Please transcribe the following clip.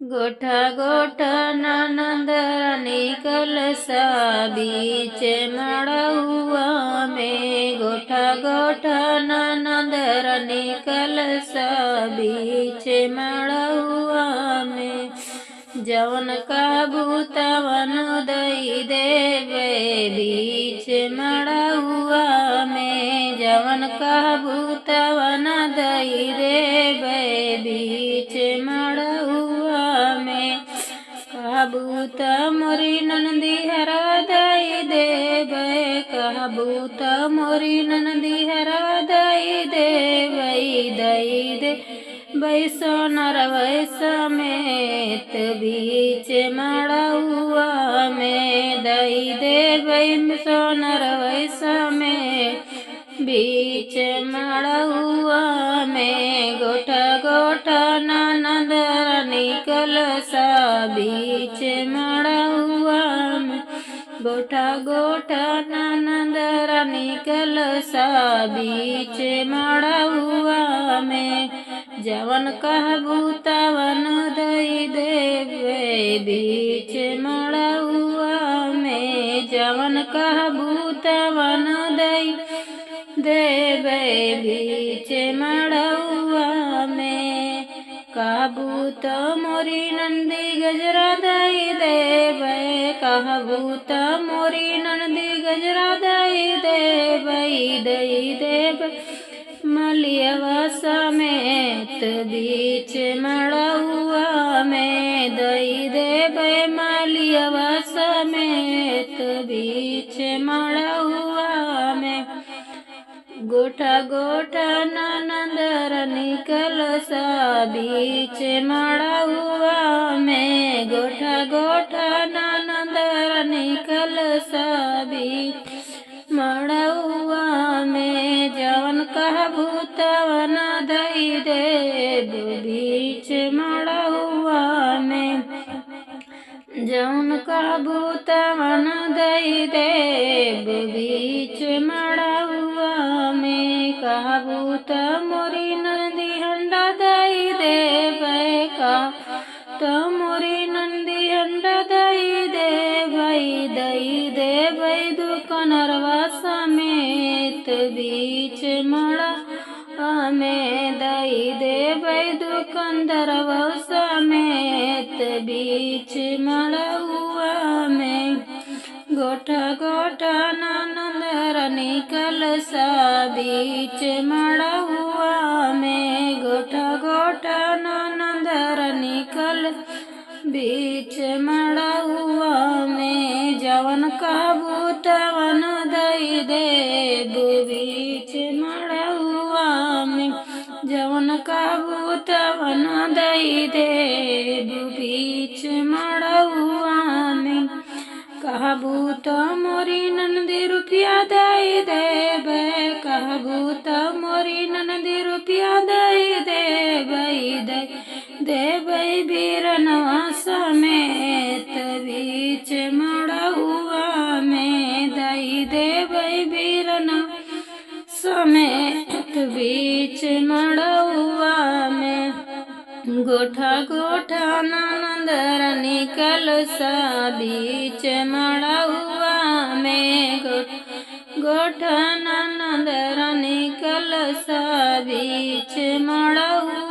गोठा गोठा ननदरनी कलसा बीच मड़उआ में। गोठा गोठा ननदरनी कलसा बीच मड़उआ में। जवन काबू तवन दई देवे बीच मड़उआ में। जवन काबू तवन दई देवे बीच मड़उआ में। काबू त मोरी ननदी हरा दई देवे। काबू त मोरी ननदी हरा दई देवे दई दे बैसोनर वैस समेत बीच मड़उआ में। दई दे बैसोनर वैस समेत बीच मड़उआ में। गोठा गोठा ननदरनी कलसा बीच मड़उआ में। गोठा गोठा ननदरनी कलसा बीच मड़उआ में। जवन कहबू तवन दई देवे बीच मड़उआ में। जवन कहबू तवन दई देवे बीच मड़उआ में। कहबू त मोरी नंदी गजरा दई देवे। कहबू त मोरी नंदी गजरा दई देवे दई देवे मलियवा समेत बीच मड़उआ में। दई देवे मलियवा समेत बीच मड़उआ में। गोठा गोठा ननदरनी कलसा बीच मड़उआ में। गोठा गोठा ननदरनी कलसा बीच मड़उआ में। जवन कहबू तवन दई देव बीच मड़उआ में। जवन कहबू तवन दई देव बीच मड़उआ में। कहबू त मोरी नंदी हंडा दई देवे। का त मोरी नंदी हंडा दई देवे दई देवे दुकनरवा समेत बीच मड़उआ में। दई देवे दुकानदारवा समेत बीच मड़उआ में। गोठा गोठा ननदरनी कलसा बीच मड़उआ में। गोठा गोठा ननदरनी कलसा बीच मड़उआ में। जवन कहबू तवन दई देव बीच मड़उआ में। जवन कहबू तवन दई देव बीच मड़उआ में। कहबू त मोरी ननदी रुपया दई देवे। कहबू त मोरी ननदी रुपया दई देवे दई देवे बीरनवा समेत बीच मड़उआ में। दई देवे बीरनवा समेत बीच मड़उआ में। गोठा गोठा ननदरनी कलसा बीच मड़उआ में। गोठा ननदरनी कलसा बीच मड़उआ